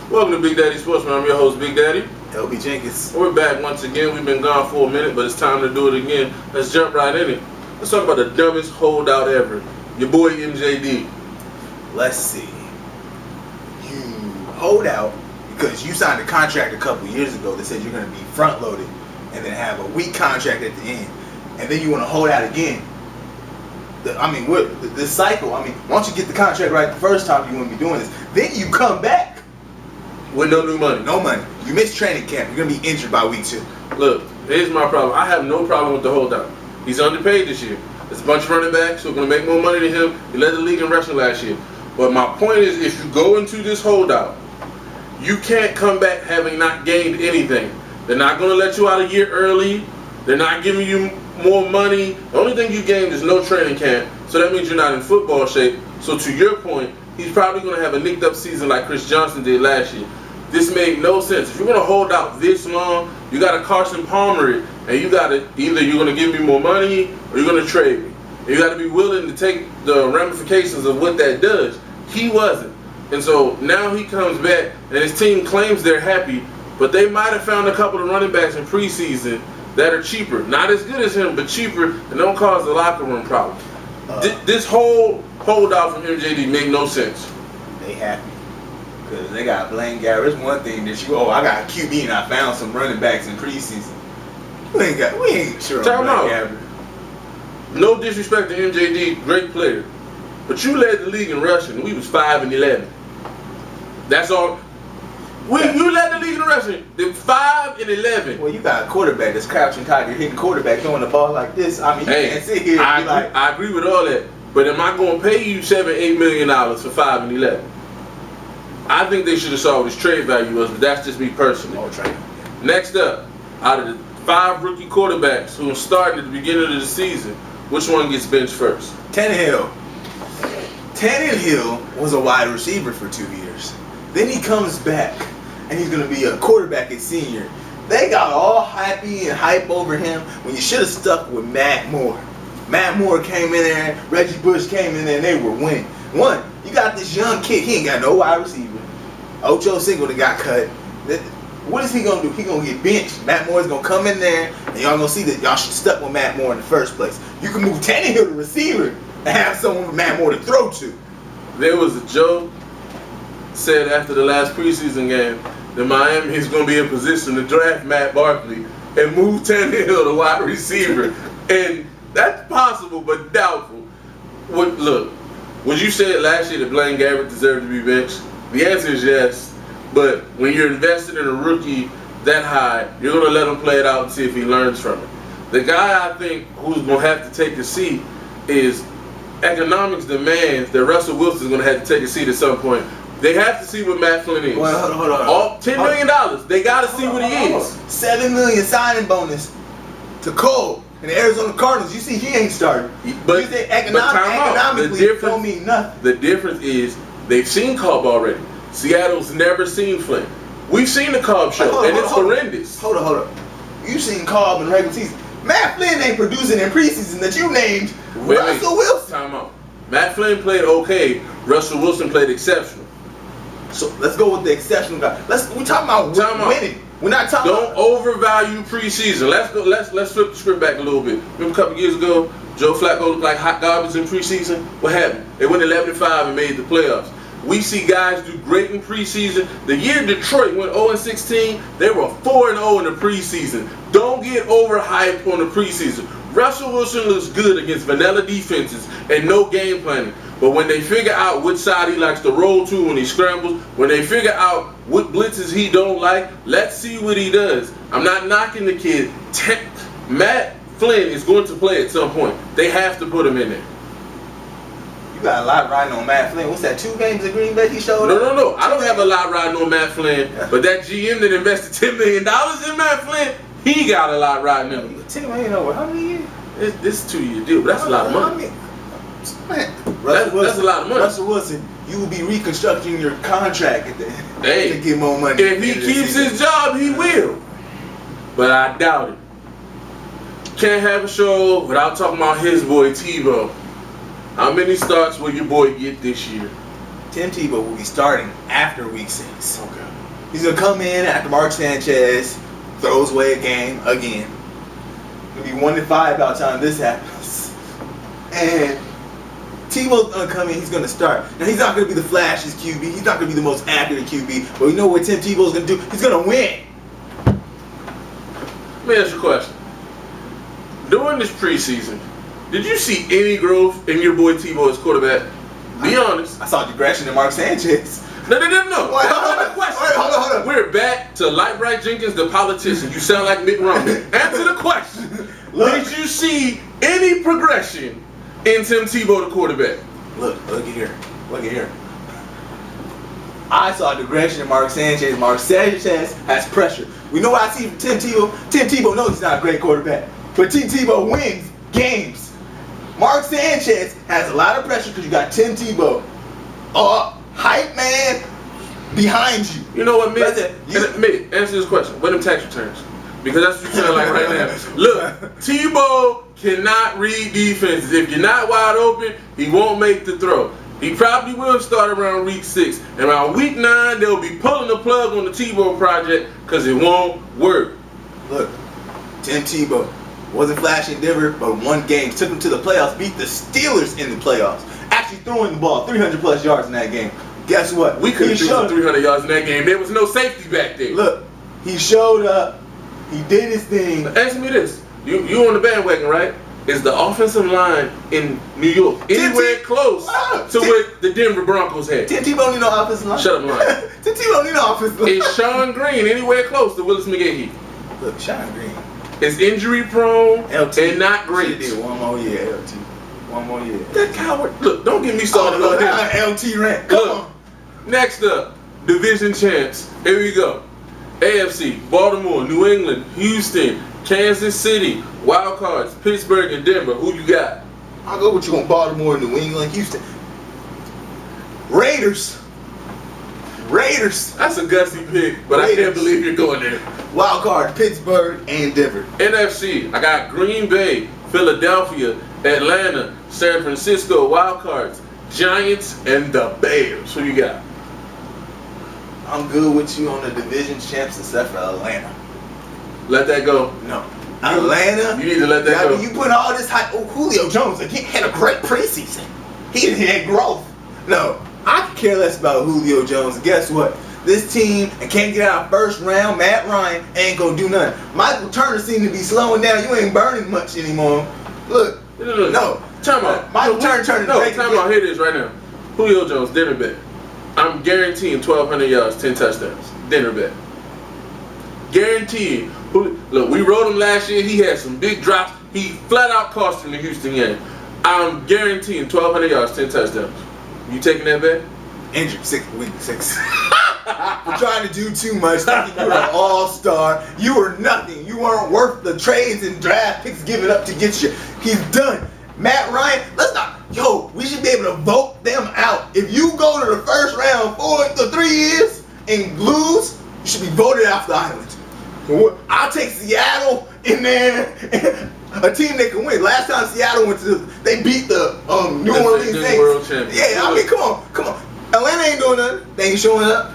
Welcome to BigDaddie Sports, man. I'm your host, Big Daddy. Jenkins. We're back once again. We've been gone for a minute, but it's time to do it again. Let's jump right in it. Let's talk about the dumbest holdout ever. Your boy MJD. Let's see. You hold out because you signed a contract a couple years ago that said you're going to be front loaded and then have a weak contract at the end, and then you want to hold out again. This cycle. Once you get the contract right the first time, you want to be doing this. Then you come back with no new money. No money. You miss training camp. You're going to be injured by week 2. Look, here's my problem. I have no problem with the holdout. He's underpaid this year. There's a bunch of running backs who are going to make more money than him. He led the league in rushing last year. But my point is, if you go into this holdout, you can't come back having not gained anything. They're not going to let you out a year early. They're not giving you more money. The only thing you gained is no training camp. So that means you're not in football shape. So to your point, he's probably going to have a nicked up season like Chris Johnson did last year. This made no sense. If you're going to hold out this long, you got to Carson Palmer it, and you got to either you're going to give me more money or you're going to trade me. And you got to be willing to take the ramifications of what that does. He wasn't. And so now he comes back, and his team claims they're happy, but they might have found a couple of running backs in preseason that are cheaper. Not as good as him, but cheaper, and don't cause the locker room problem. This whole holdout from MJD made no sense. They happy because they got Blaine Gabbert. It's one thing that I got a QB and I found some running backs in preseason. We ain't sure on Blaine Gabbert. No disrespect to MJD, great player, but you led the league in rushing. We was 5-11. That's all. You led the league in rushing. They're 5-11. Well, you got a quarterback that's crouching tiger, hitting quarterback, throwing the ball like this. You can't sit here. I agree with all that. But am I going to pay you $7-8 million for 5-11? I think they should have saw what his trade value was, but that's just me personally. Next up, out of the 5 rookie quarterbacks who are starting at the beginning of the season, which one gets benched first? Tannehill was a wide receiver for 2 years. Then he comes back, and he's going to be a quarterback at senior. They got all happy and hype over him when you should have stuck with Matt Moore. Matt Moore came in there, Reggie Bush came in there, and they were winning. You got this young kid, he ain't got no wide receiver. Ocho Singleton got cut. What is he going to do? He going to get benched. Matt Moore's going to come in there, and y'all going to see that y'all should stuck with Matt Moore in the first place. You can move Tannehill to receiver and have someone with Matt Moore to throw to. There was a joke said after the last preseason game that Miami is going to be in position to draft Matt Barkley and move Tannehill to wide receiver. And that's possible, but doubtful. Look, would you say it last year that Blaine Gabbert deserved to be benched? The answer is yes. But when you're invested in a rookie that high, you're going to let him play it out and see if he learns from it. The guy I think who's going to have to take a seat is economics demands that Russell Wilson's going to have to take a seat at some point. They have to see what Matt Flynn is. Well, hold on. $10 million. They got to see what he is. $7 million signing bonus to Cole in the Arizona Cardinals. You see, he ain't starting. But you say economically, it don't mean nothing. The difference is they've seen Cobb already. Seattle's never seen Flynn. We've seen the Cobb show, and it's horrendous. Hold on. You've seen Cobb in regular season. Matt Flynn ain't producing in preseason that you named Russell Wilson. Time out. Matt Flynn played okay. Russell Wilson played exceptional. So let's go with the exceptional guy. We're talking about winning. We're not talking. Don't overvalue preseason. Let's flip the script back a little bit. Remember a couple years ago, Joe Flacco looked like hot garbage in preseason. What happened? They went 11-5 and made the playoffs. We see guys do great in preseason. The year Detroit went 0-16, they were 4-0 in the preseason. Don't get overhyped on the preseason. Russell Wilson looks good against vanilla defenses and no game planning. But when they figure out which side he likes to roll to when he scrambles, when they figure out what blitzes he don't like, let's see what he does. I'm not knocking the kid. Matt Flynn is going to play at some point. They have to put him in there. You got a lot riding on Matt Flynn. What's that, 2 games at Green Bay he showed up? No. I don't have a lot riding on Matt Flynn. But that GM that invested $10 million in Matt Flynn, he got a lot riding on him. $10 million over how many years? This is a 2-year deal, but that's a lot of money. Man, that's a lot of money. Russell Wilson, you will be reconstructing your contract at the end to get more money. If he keeps his job, he will. But I doubt it. Can't have a show without talking about his boy Tebow. How many starts will your boy get this year? Tim Tebow will be starting after week 6. Okay. He's gonna come in after Mark Sanchez throws away a game again. It'll be 1-5 by the time this happens. And Tebow's gonna come in, he's gonna start. Now he's not gonna be the flashiest QB, he's not gonna be the most accurate QB, but you know what Tim Tebow's gonna do? He's gonna win. Let me ask you a question. During this preseason, did you see any growth in your boy Tebow as quarterback? Be honest. I saw regression in Mark Sanchez. No. Wait, hold on. We're back to Light Bright Jenkins, the politician. You sound like Mitt Romney. Answer the question. Did you see any progression in Tim Tebow, the quarterback? Look at here. I saw regression in Mark Sanchez. Mark Sanchez has pressure. We know what I see from Tim Tebow. Tim Tebow knows he's not a great quarterback, but Tim Tebow wins games. Mark Sanchez has a lot of pressure because you got Tim Tebow, hype man, behind you. You know what, Mitt, answer this question. Where them tax returns? Because that's what you sound like right now. Look, Tebow cannot read defenses. If you're not wide open, he won't make the throw. He probably will start around week 6. And around week 9, they'll be pulling the plug on the Tebow project because it won't work. Look, Tim Tebow wasn't flashy in Denver, but won games. Took them to the playoffs, beat the Steelers in the playoffs. Actually throwing the ball 300 plus yards in that game. Guess what? We couldn't shoot 300 yards in that game. There was no safety back there. Look, he showed up. He did his thing. Answer me this. You on the bandwagon, right? Is the offensive line in New York anywhere close to what the Denver Broncos had? Tim Tebow don't need no offensive line. Shut up, line. Tim Tebow don't need no offensive line. Is Sean Green anywhere close to Willis McGahee? Look, Sean Green is injury prone LT. And not great. Did one more year, LT. One more year. That coward. Look, don't get me started on him. LT rant. Come on. Next up, division champs. Here we go. AFC, Baltimore, New England, Houston, Kansas City, wild cards, Pittsburgh and Denver. Who you got? I'll go with you on Baltimore, New England, Houston. Raiders. That's a gutsy pick, but Raiders. I can't believe you're going there. Wild card, Pittsburgh and Denver. NFC, I got Green Bay, Philadelphia, Atlanta, San Francisco, wild cards, Giants and the Bears. Who you got? I'm good with you on the division champs except for Atlanta. Let that go. No. Atlanta. You need to let that go. You put all this hype. Oh, Julio Jones again had a great preseason. He had growth. No, I could care less about Julio Jones. And guess what? This team and can't get out first round. Matt Ryan ain't gonna do nothing. Michael Turner seems to be slowing down. You ain't burning much anymore. Look. No. Time out. Michael Turner. No, time out. Here it is right now. Julio Jones, dinner bet. I'm guaranteeing 1,200 yards, 10 touchdowns. Dinner bet. Guaranteed. Look, we rode him last year. He had some big drops. He flat out cost him the Houston game. I'm guaranteeing 1,200 yards, 10 touchdowns. You taking that bet? Injured week 6. We're trying to do too much. Thinking you're an all-star. You were nothing. You weren't worth the trades and draft picks given up to get you. He's done. Matt Ryan, we should be able to vote them out. If you go to the first round for 3 years and lose, you should be voted off the island. I'll take Seattle in there, a team that can win. Last time Seattle went to, they beat the New Orleans Saints. World champions. Yeah, I mean, come on. Atlanta ain't doing nothing. They ain't showing up.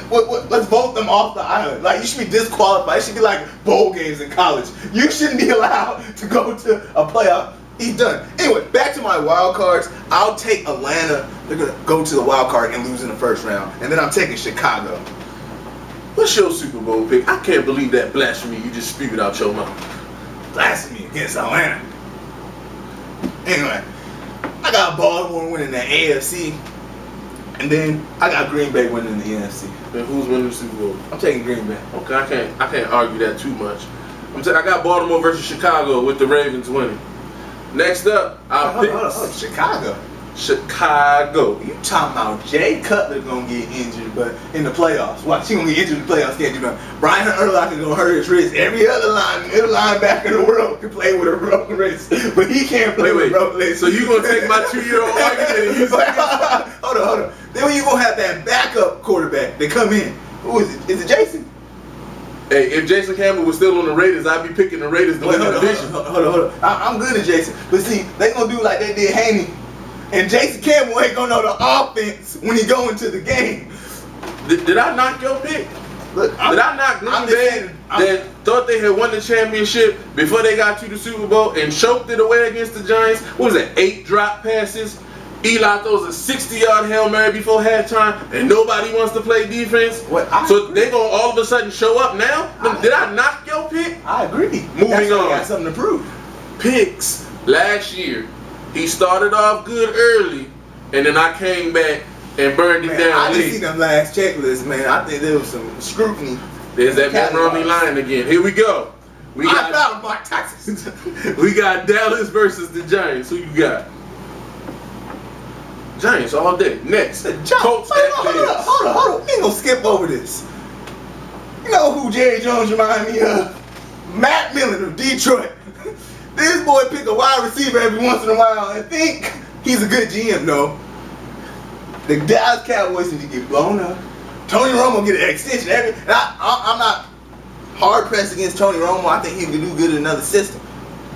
Let's vote them off the island. Like, you should be disqualified. It should be like bowl games in college. You shouldn't be allowed to go to a playoff. He's done. Anyway, back to my wild cards. I'll take Atlanta. They're going to go to the wild card and lose in the first round. And then I'm taking Chicago. What's your Super Bowl pick? I can't believe that blasphemy you just spewed out your mouth. Blasphemy against Atlanta. Anyway, I got Baltimore winning the AFC. And then I got Green Bay winning the NFC. Then who's winning the Super Bowl? I'm taking Green Bay. Okay, I can't argue that too much. I got Baltimore versus Chicago with the Ravens winning. Next up, hold on. Chicago. You talking about Jay Cutler gonna get injured, but in the playoffs. Watch, he gonna get injured in the playoffs, can't do nothing. Brian Urlacher gonna hurt his wrist. Every other middle linebacker in the world can play with a broken wrist, but he can't play with a broken wrist. So you gonna take my 2-year-old argument and use it? Hold on. Then when you gonna have that backup quarterback that come in? Who is it? Is it Jason? Hey, if Jason Campbell was still on the Raiders, I'd be picking the Raiders to win the division. Hold on. I'm good at Jason. But see, they gonna do like they did Haney. And Jason Campbell ain't gonna know the offense when he go into the game. Did I knock your pick? Look, Did I knock Green Bay that thought they had won the championship before they got to the Super Bowl and choked it away against the Giants? What was that, 8 drop passes? Eli throws a 60-yard Hail Mary before halftime and nobody wants to play defense? So they gonna all of a sudden show up now? Did I knock your pick? I agree. Moving on. Got something to prove. Picks last year. He started off good early and then I came back and burned it down. I didn't see them last checklists, man. I think there was some scrutiny. There's that Matt Romney line again. Here we go. I found Mark Texas. We got Dallas versus the Giants. Who you got? Giants all day. Next, Colts at Bears. Hold on. We ain't gonna skip over this. You know who Jerry Jones remind me of? Matt Millen of Detroit. This boy pick a wide receiver every once in a while and think he's a good GM, though. The Dallas Cowboys need to get blown up. Tony Romo get an extension. I'm not hard pressed against Tony Romo. I think he could do good in another system.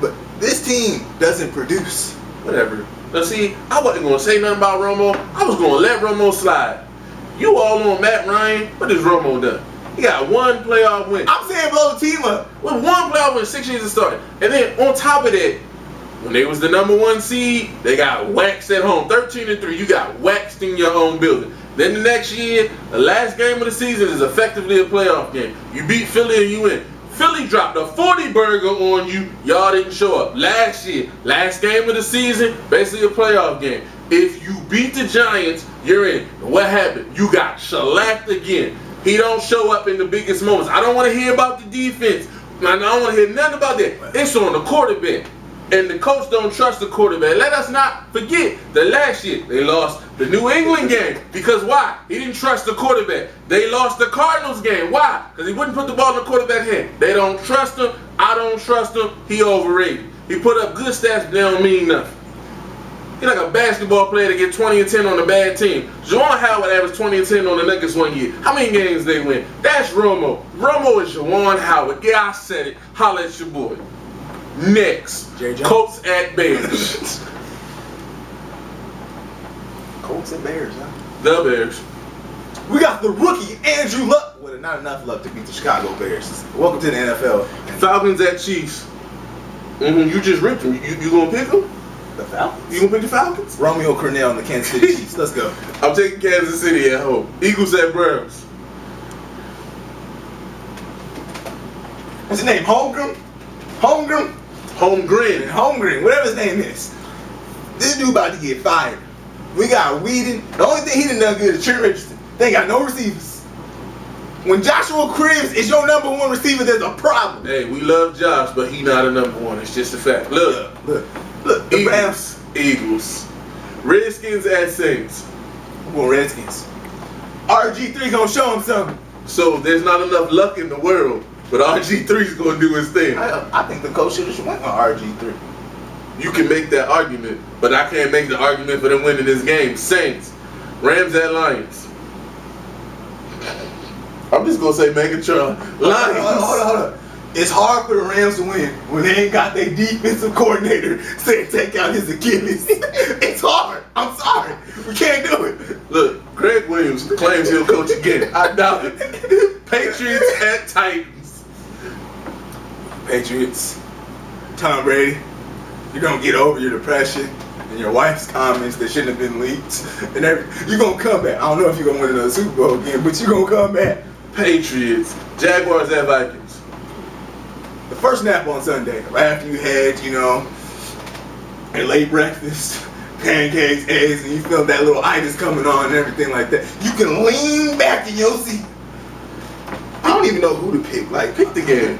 But this team doesn't produce. Whatever. Now see, I wasn't going to say nothing about Romo. I was going to let Romo slide. You all on Matt Ryan. What has Romo done? He got 1 playoff win. I'm saying blow the team up. With 1 playoff win, 6 years of starting. And then on top of that, when they was the #1 seed, they got waxed at home. 13-3. You got waxed in your own building. Then the next year, the last game of the season is effectively a playoff game. You beat Philly and you win. Philly dropped a 40 burger on you. Y'all didn't show up. Last year, last game of the season, basically a playoff game. If you beat the Giants, you're in. What happened? You got shellacked again. He don't show up in the biggest moments. I don't want to hear about the defense. I don't want to hear nothing about that. It's on the quarterback. And the coach don't trust the quarterback. Let us not forget that last year they lost the New England game. Because why? He didn't trust the quarterback. They lost the Cardinals game. Why? Because he wouldn't put the ball in the quarterback's hand. They don't trust him. I don't trust him. He overrated. He put up good stats, but they don't mean nothing. He's like a basketball player to get 20 and 10 on a bad team. Juwan Howard averaged 20 and 10 on the Nuggets 1 year. How many games they win? That's Romo. Romo is Juwan Howard. Yeah, I said it. Holla at your boy. Next, Colts at Bears. Colts and Bears, huh? The Bears. We got the rookie Andrew Luck with not enough luck to beat the Chicago Bears. Welcome to the NFL. Falcons at Chiefs. You just ripped them. You gonna pick them? The Falcons? You gonna pick the Falcons? Romeo Cornell and the Kansas City Chiefs. Let's go. I'm taking Kansas City at home. Eagles at Browns. What's his name? Holmgren, whatever his name is. This dude about to get fired. We got Whedon. The only thing he done done good is Trent Richardson. They ain't got no receivers. When Joshua Cribbs is your #1 receiver, there's a problem. Hey, we love Josh, but he not a #1. It's just a fact. Look. The Browns. Eagles. Redskins at Saints. I'm going Redskins. RG3 gonna show him something. So there's not enough luck in the world, but RG3's gonna do his thing. I think the coach should have went on RG3. You can make that argument, but I can't make the argument for them winning this game. Saints. Rams at Lions. I'm just gonna say Megatron. Lions. Hold on. It's hard for the Rams to win when they ain't got their defensive coordinator saying take out his Achilles. It's hard. I'm sorry. We can't do it. Look, Greg Williams claims he'll coach again. I doubt it. Patriots at Titans. Patriots. Tom Brady. You're going to get over your depression and your wife's comments that shouldn't have been leaked. And you're going to come back. I don't know if you're going to win another Super Bowl again, but you're going to come back. Patriots. Jaguars at Vikings. The first nap on Sunday, right after you had, a late breakfast, pancakes, eggs, and you feel that little itis coming on and everything like that, you can lean back in your seat. I don't even know who to pick. Pick the game.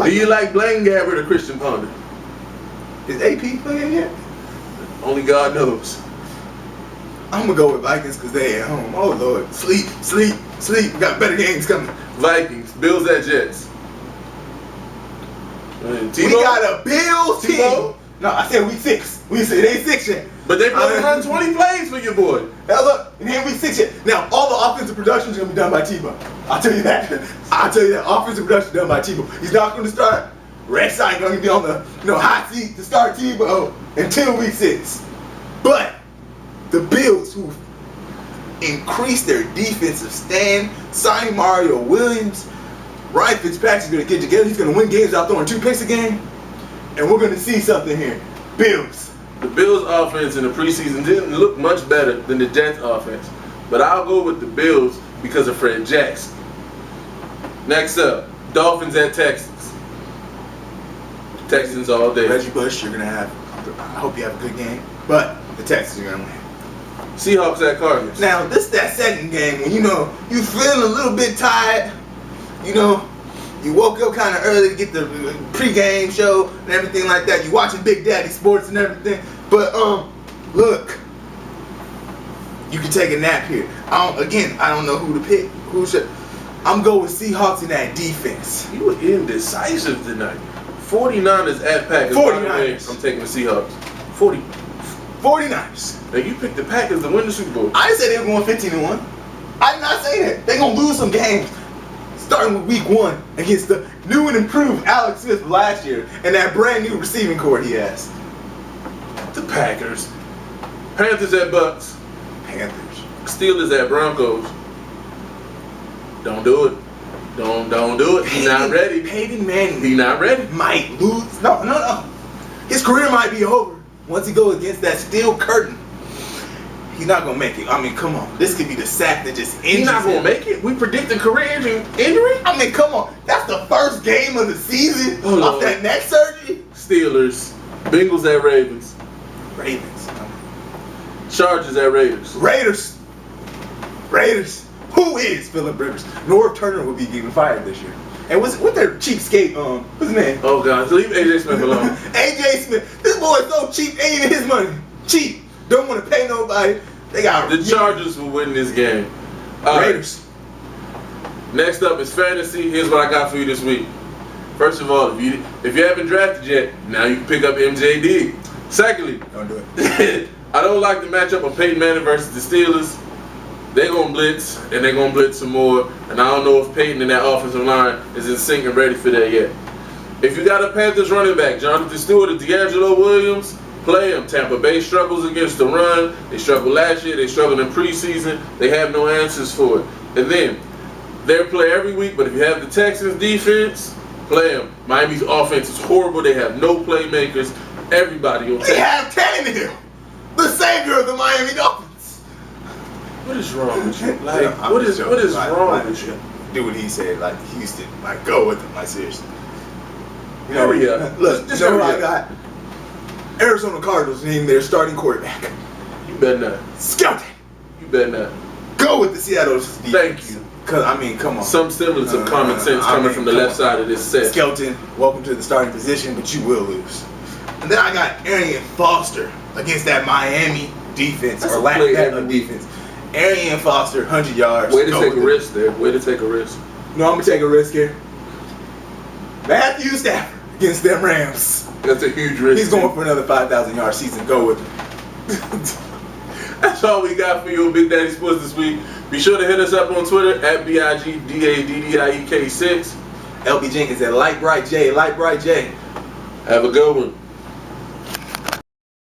Do you like Blaine Gabbert or Christian Ponder? Is AP playing yet? Only God knows. I'm going to go with Vikings because they at home. Oh, Lord. Sleep. We got better games coming. Vikings. Bills at Jets. We got a Bills team. No, I said week 6. We said it ain't 6 yet. But they probably run 20 plays for your boy. Now look, it ain't week 6 yet. Now, all the offensive production is going to be done by Tebow. I'll tell you that. Offensive production done by Tebow. He's not going to start. Rex ain't going to be on the hot seat to start Tebow until week 6. But The Bills, who increased their defensive stand, signing Mario Williams, Ryan Fitzpatrick's going to get together. He's going to win games out throwing 2 picks a game. And we're going to see something here. Bills. The Bills' offense in the preseason didn't look much better than the Jets' offense. But I'll go with the Bills because of Fred Jackson. Next up, Dolphins at Texans. Texans all day. Reggie Bush, you're going to have, I hope you have a good game. But the Texans are going to win. Seahawks at Cardinals. Now, this is that second game when, you feeling a little bit tired. You woke up kind of early to get the pregame show and everything like that. You watching BigDaddie Sports and everything. But, look. You can take a nap here. I don't know who to pick. I'm going with Seahawks in that defense. You were indecisive tonight. 49ers at Packers. 49ers. I'm taking the Seahawks. 49ers. Now, you picked the Packers to win the Super Bowl. I didn't say they were going 15-1. I did not say that. They're going to lose some games. Starting with week 1 against the new and improved Alex Smith of last year and that brand new receiving core he has. The Packers. Panthers at Bucks. Panthers. Steelers at Broncos. Don't do it. Don't do it. He's not ready. Peyton Manning. He's not ready. Might lose. No. His career might be over once he goes against that steel curtain. He's not going to make it. I mean, come on. This could be the sack that just injures He's not going to him. make it? We predicting career injury? I mean, come on. That's the first game of the season off that neck surgery. Steelers. Bengals at Ravens. Ravens. Chargers at Raiders. Raiders. Who is Phillip Rivers? Norv Turner will be getting fired this year. And what's their cheapskate? What's his name? Oh, God. Leave AJ Smith alone. AJ Smith. This boy is so cheap. Ain't even his money. Cheap. Don't want to pay nobody. They got the Chargers will win this game. Raiders. Next up is fantasy. Here's what I got for you this week. First of all, if you haven't drafted yet, now you can pick up MJD. Secondly, don't do it. I don't like the matchup of Peyton Manning versus the Steelers. They're going to blitz, and they're going to blitz some more. And I don't know if Peyton and that offensive line is in sync and ready for that yet. If you got a Panthers running back, Jonathan Stewart or D'Angelo Williams, play them. Tampa Bay struggles against the run. They struggled last year. They struggled in preseason. They have no answers for it. And then, they'll play every week, but if you have the Texans defense, play them. Miami's offense is horrible. They have no playmakers. Everybody will take. They have Tannehill, the savior of the Miami Dolphins. What is wrong with you? Like, what is wrong with you? Do what he said, like Houston, like go with him, like seriously. Hurry up. Look, just know what I got. Arizona Cardinals named their starting quarterback. You better not. Skelton. You better not. Go with the Seattle defense. Thank you. Cause I mean, come on. Some semblance of common sense coming from the left side of this set. Skelton, welcome to the starting position, but you will lose. And then I got Arian Foster against that Miami defense, That's or lack of defense. Arian Foster, 100 yards. Way to take a risk there. Way to take a risk. No, I'm going to take a risk here. Matthew Stafford against them Rams. That's a huge risk. He's going for another 5,000-yard season. Go with him. That's all we got for you on Big Daddy Sports this week. Be sure to hit us up on Twitter at BigDaddiek6. LB Jenkins at Light Bright J. Have a good one.